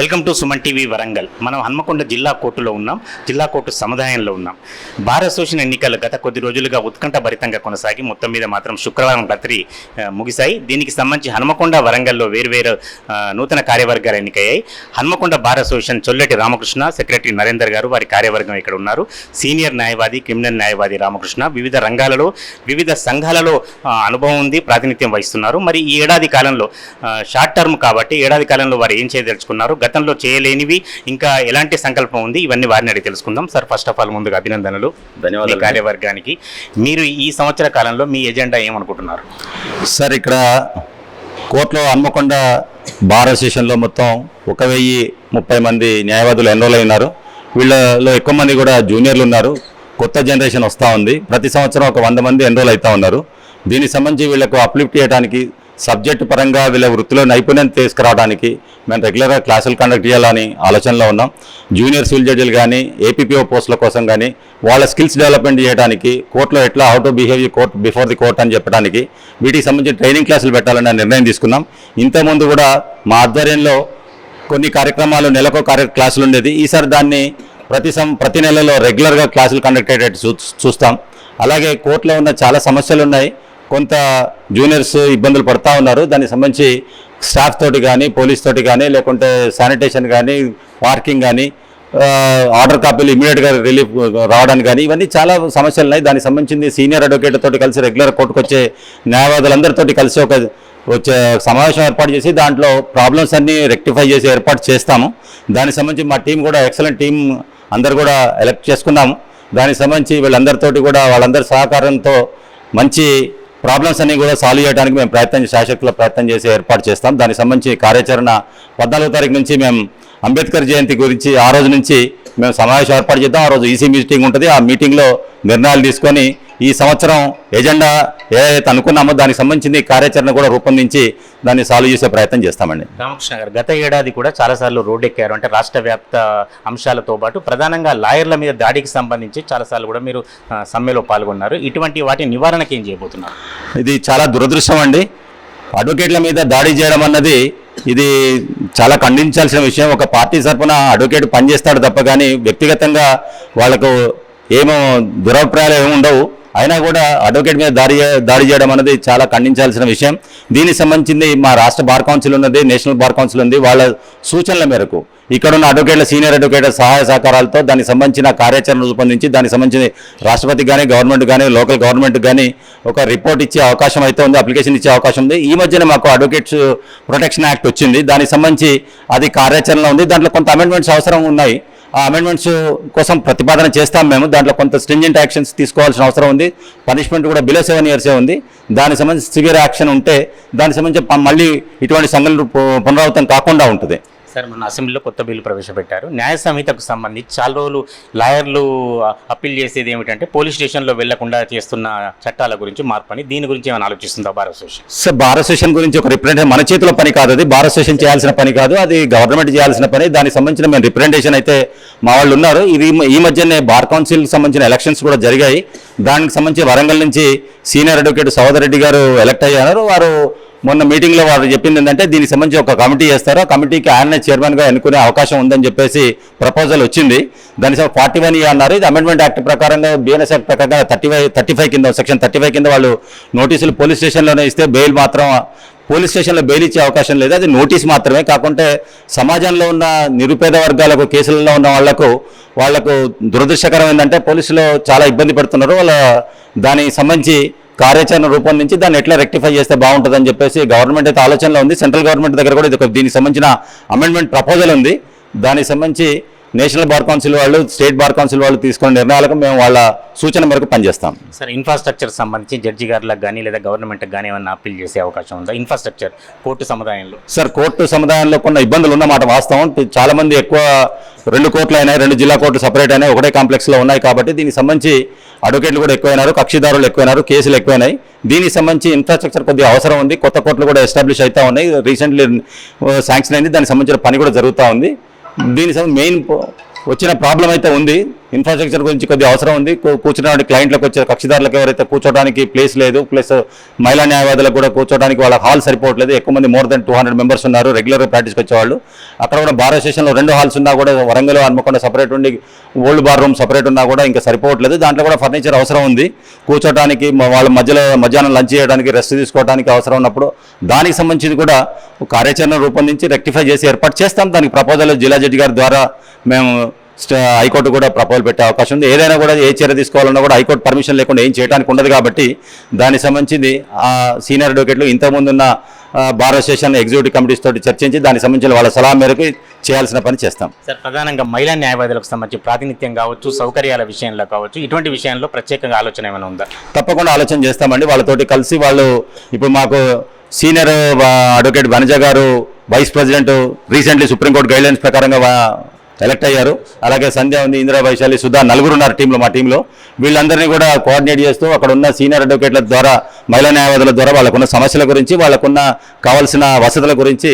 Welcome to Suman TV Warangal. మనం హన్మకొండ జిల్లా కోర్టులో ఉన్నాం. జిల్లా కోర్టు సముదాయంలో ఉన్నాం. బార్ అసోసియేషన్ ఎన్నికలు గత కొద్ది రోజులుగా ఉత్కంఠభరితంగా కొనసాగి మొత్తం మీద మాత్రం శుక్రవారం రాత్రి ముగిశాయి. దీనికి సంబంధించి హన్మకొండ వరంగల్లో వేర్వేరు నూతన కార్యవర్గాలు ఎన్నికయ్యాయి. Hanmakonda bar association Chollati Ramakrishna, secretary Narender garu, వారి కార్యవర్గం ఇక్కడ ఉన్నారు. సీనియర్ న్యాయవాది, క్రిమినల్ న్యాయవాది రామకృష్ణ వివిధ రంగాలలో వివిధ సంఘాలలో అనుభవం ఉంది, ప్రాతినిధ్యం వహిస్తున్నారు. మరి ఈ ఏడాది కాలంలో షార్ట్ టర్మ్ కాబట్టి ఏడాది కాలంలో వారు ఏం చేయదలుచుకున్నారు, గతంలో చేయలేనివి ఇంకా ఎలాంటి సంకల్పం ఉంది, ఇవన్నీ వారిని అడిగి తెలుసుకుందాం. సార్, ఫస్ట్ ఆఫ్ ఆల్ ముందుగా అభినందనలు ధన్యవాదాలు కార్యవర్గానికి. మీరు ఈ సంవత్సర కాలంలో మీ ఎజెండా ఏమనుకుంటున్నారు? సార్, ఇక్కడ కోర్టులో హన్మకొండ బార్ అసోసియేషన్లో మొత్తం 1030 మంది న్యాయవాదులు ఎన్రోల్ అయినారు. వీళ్ళలో ఎక్కువ మంది కూడా జూనియర్లు ఉన్నారు. కొత్త జనరేషన్ వస్తూ ఉంది. ప్రతి సంవత్సరం ఒక 100 మంది ఎన్రోల్ అవుతూ ఉన్నారు. దీనికి సంబంధించి వీళ్ళకు అప్లిఫ్ట్ చేయడానికి, సబ్జెక్టు పరంగా వీళ్ళ వృత్తిలో నైపుణ్యం తీసుకురావడానికి మేము రెగ్యులర్గా క్లాసులు కండక్ట్ చేయాలని ఆలోచనలో ఉన్నాం. జూనియర్ సివిల్ జడ్జిలు కానీ, ఏపీపీఓ పోస్టుల కోసం కానీ వాళ్ళ స్కిల్స్ డెవలప్మెంట్ చేయడానికి, కోర్టులో ఎట్లా how to behave court before the court అని చెప్పడానికి వీటికి సంబంధించి ట్రైనింగ్ క్లాసులు పెట్టాలని నిర్ణయం తీసుకున్నాం. ఇంతకుముందు కూడా మా ఆధ్వర్యంలో కొన్ని కార్యక్రమాలు నెలకు క్లాసులు ఉండేది. ఈసారి దాన్ని ప్రతి నెలలో రెగ్యులర్గా క్లాసులు కండక్ట్ అయ్యేటట్టు చూస్తాం. అలాగే కోర్టులో ఉన్న చాలా సమస్యలు ఉన్నాయి. కొంత జూనియర్స్ ఇబ్బందులు పడుతూ ఉన్నారు. దానికి సంబంధించి స్టాఫ్ తోటి కానీ, పోలీస్ తోటి కానీ, లేకుంటే శానిటేషన్ కానీ, పార్కింగ్ కానీ, ఆర్డర్ కాపీలు ఇమీడియట్గా రిలీఫ్ రావడానికి కానీ, ఇవన్నీ చాలా సమస్యలు ఉన్నాయి. దానికి సంబంధించింది సీనియర్ అడ్వకేట్ తోటి కలిసి రెగ్యులర్ కోర్టుకు వచ్చే న్యాయవాదులందరితోటి కలిసి వచ్చే సమావేశం ఏర్పాటు చేసి దాంట్లో ప్రాబ్లమ్స్ అన్నీ రెక్టిఫై చేసి ఏర్పాటు చేస్తాము. దానికి సంబంధించి మా టీం కూడా ఎక్సలెంట్ టీం అందరు కూడా ఎలక్ట్ చేసుకున్నాము. దానికి సంబంధించి వీళ్ళందరితోటి కూడా వాళ్ళందరి సహకారంతో మంచి ప్రాబ్లమ్స్ అన్నీ కూడా సాల్వ్ చేయడానికి మేము శాశ్వతలో ప్రయత్నం చేసి ఏర్పాటు చేస్తాం. దానికి సంబంధించి కార్యాచరణ 14వ తారీఖు నుంచి మేము అంబేద్కర్ జయంతి గురించి ఆ రోజు నుంచి మేము సమావేశం ఏర్పాటు చేద్దాం. ఆ రోజు ఈసీ మీటింగ్ ఉంటుంది. ఆ మీటింగ్లో నిర్ణయాలు తీసుకొని ఈ సంవత్సరం ఎజెండా ఏదైతే అనుకున్నామో దానికి సంబంధించింది కార్యాచరణ కూడా రూపొందించి దాన్ని సాల్వ్ చేసే ప్రయత్నం చేస్తామండి. రామకృష్ణ గారు, గత ఏడాది కూడా చాలాసార్లు రోడ్డు ఎక్కారు. అంటే రాష్ట్ర వ్యాప్త అంశాలతో పాటు ప్రధానంగా లాయర్ల మీద దాడికి సంబంధించి చాలాసార్లు కూడా మీరు సమ్మెలో పాల్గొన్నారు. ఇటువంటి వాటి నివారణకి ఏం చేయబోతున్నారు? ఇది చాలా దురదృష్టం అండి. అడ్వకేట్ల మీద దాడి చేయడం అన్నది ఇది చాలా ఖండించాల్సిన విషయం. ఒక పార్టీ తరఫున అడ్వకేట్ పనిచేస్తాడు తప్ప కానీ వ్యక్తిగతంగా వాళ్ళకు ఏమో దురభిప్రాయాలు ఏమి ఉండవు. అయినా కూడా అడ్వకేట్ మీద దాడి చేయడం అనేది చాలా ఖండించాల్సిన విషయం. దీనికి సంబంధించింది మా రాష్ట్ర బార్ కౌన్సిల్ ఉన్నది, నేషనల్ బార్ కౌన్సిల్ ఉంది. వాళ్ళ సూచనల మేరకు ఇక్కడున్న అడ్వకేట్ల, సీనియర్ అడ్వకేట్ల సహాయ సహకారాలతో దానికి సంబంధించిన కార్యాచరణ రూపొందించి దానికి సంబంధించి రాష్ట్రపతికి కానీ, గవర్నమెంట్ కానీ, లోకల్ గవర్నమెంట్ కానీ ఒక రిపోర్ట్ ఇచ్చే అవకాశం అయితే ఉంది, అప్లికేషన్ ఇచ్చే అవకాశం ఉంది. ఈ మధ్యన మాకు అడ్వకేట్స్ ప్రొటెక్షన్ యాక్ట్ వచ్చింది. దానికి సంబంధించి అది కార్యాచరణలో ఉంది. దాంట్లో కొంత అమెండ్మెంట్స్ అవసరం ఉన్నాయి. ఆ అమెండ్మెంట్స్ కోసం ప్రతిపాదన చేస్తాం మేము. దాంట్లో కొంత స్ట్రింజెంట్ యాక్షన్స్ తీసుకోవాల్సిన అవసరం ఉంది. పనిష్మెంట్ కూడా బిలో 7 years ఉంది. దానికి సంబంధించి సివియర్ యాక్షన్ ఉంటే దానికి సంబంధించి మళ్ళీ ఇటువంటి సంఘటనలు పునరావృతం కాకుండా ఉంటుంది. సార్, మన అసెంబ్లీలో కొత్త బిల్లు ప్రవేశపెట్టారు. న్యాయ సంహితకు సంబంధించి చాలా రోజులు లాయర్లు అప్పీల్ చేసేది ఏమిటంటే పోలీస్ స్టేషన్లో వెళ్లకుండా చేస్తున్న చట్టాల గురించి మార్పు అని. దీని గురించి ఏమైనా ఆలోచిస్తుందా bar association? Sir, bar association గురించి ఒక రిప్రజెంటేషన్ మన చేతిలో పని కాదు. అది బార్ అసోసియేషన్ చేయాల్సిన పని కాదు, అది గవర్నమెంట్ చేయాల్సిన పని. దానికి సంబంధించిన మేము రిప్రజెంటేషన్ అయితే మా వాళ్ళు ఉన్నారు. ఇది ఈ మధ్యనే బార్ కౌన్సిల్కి సంబంధించిన ఎలక్షన్స్ కూడా జరిగాయి. దానికి సంబంధించి వరంగల్ నుంచి సీనియర్ అడ్వకేట్ సౌదర్ రెడ్డి గారు ఎలక్ట్ అయ్యారు. వారు మొన్న మీటింగ్లో వారు చెప్పింది ఏంటంటే దీనికి సంబంధించి ఒక కమిటీ చేస్తారు. ఆ కమిటీకి ఆయనే చైర్మన్గా ఎన్నుకునే అవకాశం ఉందని చెప్పేసి ప్రపోజల్ వచ్చింది. దాని 41A అన్నారు. ఇది అమెండ్మెంట్ యాక్ట్ ప్రకారంగా, బిఎన్ఎస్ యాక్ట్ ప్రకారంగా 35 కింద, సెక్షన్ 35 కింద వాళ్ళు నోటీసులు పోలీస్ స్టేషన్లోనే ఇస్తే బెయిల్ మాత్రం పోలీస్ స్టేషన్లో బెయిల్ ఇచ్చే అవకాశం లేదు. అది నోటీస్ మాత్రమే. కాకుంటే సమాజంలో ఉన్న నిరుపేద వర్గాలకు, కేసులలో ఉన్న వాళ్లకు దురదృష్టకరం ఏంటంటే పోలీసులు చాలా ఇబ్బంది పడుతున్నారు. దానికి సంబంధించి కార్యాచరణ రూపొందించి దాన్ని ఎట్లా రెక్టిఫై చేస్తే బాగుంటుందని చెప్పేసి గవర్నమెంట్ అయితే ఆలోచనలో ఉంది. సెంట్రల్ గవర్నమెంట్ దగ్గర కూడా దీనికి సంబంధించిన అమెండ్మెంట్ ప్రపోజల్ ఉంది. దానికి సంబంధించి నేషనల్ బార్ కౌన్సిల్ వాళ్ళు, స్టేట్ బార్ కౌన్సిల్ వాళ్ళు తీసుకున్న నిర్ణయాలకు మేము వాళ్ళ సూచన మేరకు పనిచేస్తాం. సార్, ఇన్ఫ్రాస్ట్రక్చర్ సంబంధించి జడ్జి గారులకు కానీ లేదా గవర్నమెంట్కి కానీ ఏమన్నా అప్పీల్ చేసే అవకాశం ఉందా? ఇన్ఫ్రాస్ట్రక్చర్ కోర్టు సముదాయంలో? సార్, కోర్టు సముదాయంలో కొన్ని ఇబ్బందులు ఉన్నమాట వాస్తవం. చాలా మంది ఎక్కువ 2 కోర్టులు అయినాయి, 2 జిల్లా కోర్టులు సపరేట్ అయినాయి, ఒకటే కాంప్లెక్స్లో ఉన్నాయి. కాబట్టి దీనికి సంబంధించి అడ్వకేట్లు కూడా ఎక్కువైనారు, కక్షిదారులు ఎక్కువైనారు, కేసులు ఎక్కువైనాయి. దీనికి సంబంధించి ఇన్ఫ్రాస్ట్రక్చర్ కొద్దిగా అవసరం ఉంది. కొత్త కోర్టులు కూడా ఎస్టాబ్లిష్ అవుతూ ఉన్నాయి. రీసెంట్లీ శాంక్షన్ అయింది. దానికి సంబంధించిన పని కూడా జరుగుతూ ఉంది. దీని మెయిన్ వచ్చిన ప్రాబ్లం అయితే ఉంది. ఇన్ఫ్రాస్ట్రక్చర్ గురించి కొద్దిగా అవసరం ఉంది. కూర్చున్నటువంటి క్లయింట్లకు వచ్చే కక్షిదారులకు ఎవరైతే కూర్చోడానికి ప్లేస్ లేదు, ప్లస్ మహిళా న్యాయవాదులకు కూడా కూర్చోడానికి వాళ్ళ హాల్ సరిపోవట్లేదు. ఎక్కువ మంది మోర్ దెన్ 200 మెంబర్స్ ఉన్నారు రెగ్యులర్గా ప్రాక్టీస్కి వచ్చేవాళ్ళు. అక్కడ కూడా బార్ అసోసియేషన్లో 2 హాల్స్ ఉన్నా కూడా వరంగల్, హన్మకొండ సపరేట్ ఉండి ఓల్డ్ బార్ రూమ్ సపరేట్ ఉన్నా కూడా ఇంకా సరిపోవట్లేదు. దాంట్లో కూడా ఫర్నిచర్ అవసరం ఉంది. కూర్చోడానికి వాళ్ళ మధ్యాహ్నం లంచ్ చేయడానికి, రెస్ట్ తీసుకోవడానికి అవసరం ఉన్నప్పుడు దానికి సంబంధించి కూడా ఒక కార్యాచరణ రూపొందించి రెక్టిఫై చేసి ఏర్పాటు చేస్తాం. దానికి ప్రపోజల్ జిల్లా జడ్జి గారి ద్వారా మేము హైకోర్టు కూడా ప్రపోజల్ పెట్టే అవకాశం ఉంది. ఏదైనా కూడా ఏ చర్య తీసుకోవాలన్నా కూడా హైకోర్టు పర్మిషన్ లేకుండా ఏం చేయడానికి ఉండదు. కాబట్టి దానికి సంబంధించింది ఆ సీనియర్ అడ్వకేట్లు ఇంతకుముందున్న బార్ అసోసియేషన్ ఎగ్జిక్యూటివ్ కమిటీస్ తోటి చర్చించి దానికి సంబంధించిన వాళ్ళ సలహా మేరకు చేయాల్సిన పని చేస్తాం. సార్, ప్రధానంగా మహిళా న్యాయవాదులకు సంబంధించి ప్రాతినిధ్యం కావచ్చు, సౌకర్యాల విషయంలో కావచ్చు, ఇటువంటి విషయంలో ప్రత్యేకంగా ఆలోచన ఏమైనా ఉందా? తప్పకుండా ఆలోచన చేస్తామండి. వాళ్ళతోటి కలిసి వాళ్ళు ఇప్పుడు మాకు సీనియర్ అడ్వకేట్ వనజ గారు vice president recently supreme court guidelines ప్రకారంగా ఎలక్ట్ అయ్యారు. అలాగే సంధ్య ఉంది, ఇందిరా వైశాలి, సుధా, నలుగురు ఉన్నారు టీంలో. మా టీంలో వీళ్ళందరినీ కూడా కోఆర్డినేట్ చేస్తూ అక్కడ ఉన్న సీనియర్ అడ్వకేట్ల ద్వారా, మహిళా న్యాయవాదుల ద్వారా వాళ్ళకున్న సమస్యల గురించి, వాళ్ళకున్న కావాల్సిన వసతుల గురించి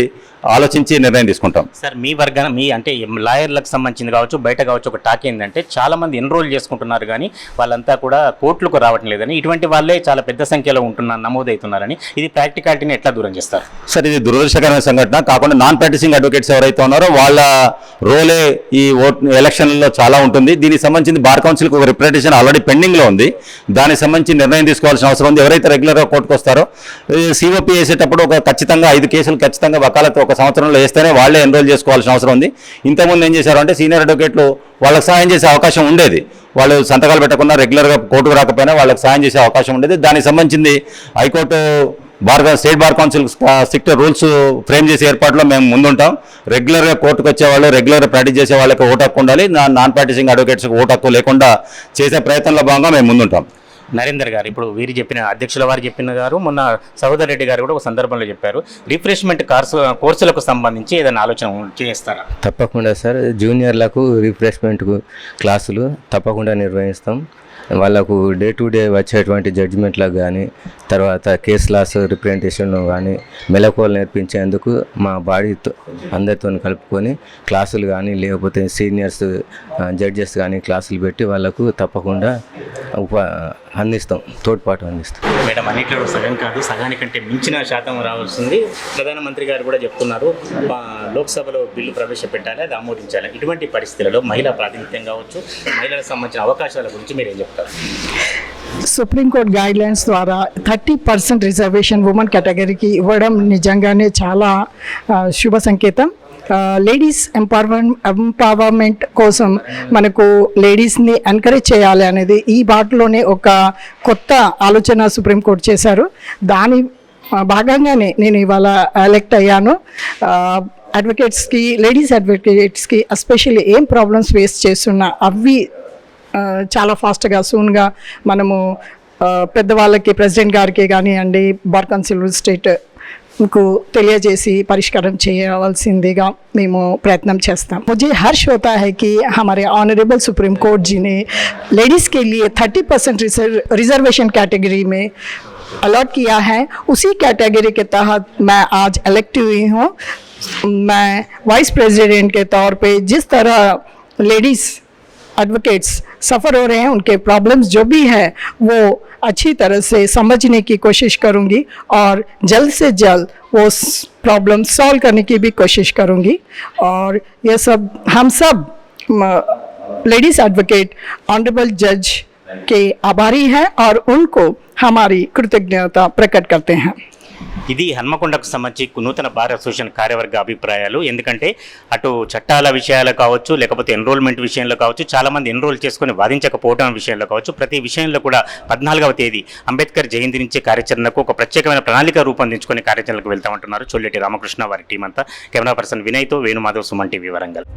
ఆలోచించి నిర్ణయం తీసుకుంటాం. సార్, మీ వర్గాన అంటే లాయర్లకు సంబంధించింది కావచ్చు, బయట కావచ్చు, ఒక టాక్ ఏంటంటే చాలా మంది ఎన్రోల్ చేసుకుంటున్నారు కానీ వాళ్ళంతా కూడా కోర్టులకు రావటం లేదని, ఇటువంటి వాళ్ళే చాలా పెద్ద సంఖ్యలో నమోదవుతున్నారని, ఇది ప్రాక్టికాలిటీని ఎట్లా దూరం చేస్తారు? సార్, ఇది దురదృష్టకరమైన సంఘటన. కాకుండా నాన్ ప్రాక్టీసింగ్ అడ్వకేట్స్ ఎవరైతే ఉన్నారో వాళ్ళ రోలే ఈ ఎలక్షన్లలో చాలా ఉంటుంది. దీనికి సంబంధించి బార్ కౌన్సిల్కి ఒక రిప్రజెంటేషన్ ఆల్రెడీ పెండింగ్లో ఉంది. దానికి సంబంధించి నిర్ణయం తీసుకోవాల్సిన అవసరం ఉంది. ఎవరైతే రెగ్యులర్గా కోర్టుకు వస్తారో సిఓపి వేసేటప్పుడు ఖచ్చితంగా 5 కేసులు ఖచ్చితంగా వకాలతో 1 సంవత్సరంలో వేస్తేనే వాళ్ళే ఎన్రోల్ చేసుకోవాల్సిన అవసరం ఉంది. ఇంతకుముందు ఏం చేశారు అంటే సీనియర్ అడ్వకేట్లు వాళ్ళకి సహాయం చేసే అవకాశం ఉండేది. వాళ్ళు సంతకాలు పెట్టకుండా రెగ్యులర్గా కోర్టుకు రాకపోయినా వాళ్ళకి సహాయం చేసే అవకాశం ఉండేది. దానికి సంబంధించింది high court state bar council strict rules frame చేసే ఏర్పాట్లో మేము ముందుంటాం. రెగ్యులర్గా కోర్టుకు వచ్చేవాళ్ళు, రెగ్యులర్గా ప్రాక్టీస్ చేసే వాళ్ళకి ఓటు హక్కు ఉండాలి. నాన్ ప్రాక్టీసింగ్ అడ్వకేట్స్కి ఓటు హక్కు లేకుండా చేసే ప్రయత్నంలో భాగంగా మేము ముందుంటాం. నరేందర్ గారు, ఇప్పుడు వీరు చెప్పిన అధ్యక్షుల వారు చెప్పిన గారు, మొన్న సహోదర్ రెడ్డి గారు కూడా ఒక సందర్భంలో చెప్పారు, రిఫ్రెష్మెంట్ కోర్సులకు సంబంధించి ఏదైనా ఆలోచన చేస్తారా? తప్పకుండా సార్, జూనియర్లకు రిఫ్రెష్మెంట్ క్లాసులు తప్పకుండా నిర్వహిస్తాం. వాళ్ళకు డే టు డే వచ్చేటువంటి జడ్జిమెంట్లకు కానీ, తర్వాత కేస్ లాస్ రిప్రజెంటేషన్ కానీ మెలకువలు నేర్పించేందుకు మా బాడీతో అందరితో కలుపుకొని క్లాసులు కానీ, లేకపోతే సీనియర్స్ జడ్జెస్ కానీ క్లాసులు పెట్టి వాళ్ళకు తప్పకుండా అందిస్తాం, తోడ్పాటు అందిస్తాం. మేడం, అన్నింటిలో సగం కాదు, సగానికంటే మించిన శాతం రావాల్సింది. ప్రధానమంత్రి గారు కూడా చెప్తున్నారు, లోక్సభలో బిల్లు ప్రవేశపెట్టాలి, అది ఆమోదించాలి. ఇటువంటి పరిస్థితులలో మహిళా ప్రాతినిధ్యం కావచ్చు, మహిళలకు సంబంధించిన అవకాశాల గురించి మీరు ఏం చెప్తారు? సుప్రీం కోర్ట్ గైడ్లైన్స్ ద్వారా 30% రిజర్వేషన్ ఉమెన్ కేటగిరీకి ఇవ్వడం నిజంగానే చాలా శుభ సంకేతం. లేడీస్ ఎంపవర్మెంట్ కోసం మనకు లేడీస్ని ఎంకరేజ్ చేయాలి అనేది ఈ బాటలోనే ఒక కొత్త ఆలోచన సుప్రీంకోర్టు చేశారు. దాని భాగంగానే నేను ఇవాళ ఎలెక్ట్ అయ్యాను. అడ్వకేట్స్కి, లేడీస్ అడ్వకేట్స్కి ఎస్పెషల్లీ ఏం ప్రాబ్లమ్స్ ఫేస్ చేస్తున్నా అవి చాలా ఫాస్ట్గా సూన్గా మనము పెద్దవాళ్ళకి, ప్రెసిడెంట్ గారికి కానివ్వండి, బార్ కౌన్సిల్ స్టేట్ को తెలియజేసి పరిష్కారం చేయవలసిందిగా మేము ప్రయత్నం చేస్తాం. मुझे हर्ष होता है कि हमारे ऑनरेबल सुप्रीम कोर्ट जी ने लेडीज़ के लिए 30% रिजर्वेशन कैटेगरी में अलॉट किया है. उसी कैटेगरी के तहत मैं आज इलेक्ट हुई हूँ. मैं वाइस प्रेसिडेंट के तौर पे जिस तरह लेडीज़ एडवोकेट्स सफ़र हो रहे हैं, उनके प्रॉब्लम्स जो भी है वो अच्छी तरह से समझने की कोशिश करूंगी और जल्द से जल्द वो प्रॉब्लम सॉल्व करने की भी कोशिश करूंगी. और ये सब हम सब लेडीज़ एडवोकेट ऑनरेबल जज के आभारी हैं और उनको हमारी कृतज्ञता प्रकट करते हैं. ఇది హన్మకొండకు సంబంధించి నూతన బార్ అసోసియేషన్ కార్యవర్గ అభిప్రాయాలు. ఎందుకంటే అటు చట్టాల విషయాలు కావచ్చు, లేకపోతే ఎన్రోల్మెంట్ విషయంలో కావచ్చు, చాలామంది ఎన్రోల్ చేసుకొని వాదించకపోవడం విషయంలో కావచ్చు, ప్రతి విషయంలో కూడా 14వ తేదీ అంబేద్కర్ జయంతి నుంచి కార్యాచరణకు ఒక ప్రత్యేకమైన ప్రణాళిక రూపొందించుకొని కార్యాచరణకు వెళ్తామంటున్నారు చొల్లెటి రామకృష్ణ వారి టీం అంతా. కెమెరా పర్సన్ వినయ్తో వేణుమాధవ్, సుమన్ టీవీ, వరంగల్.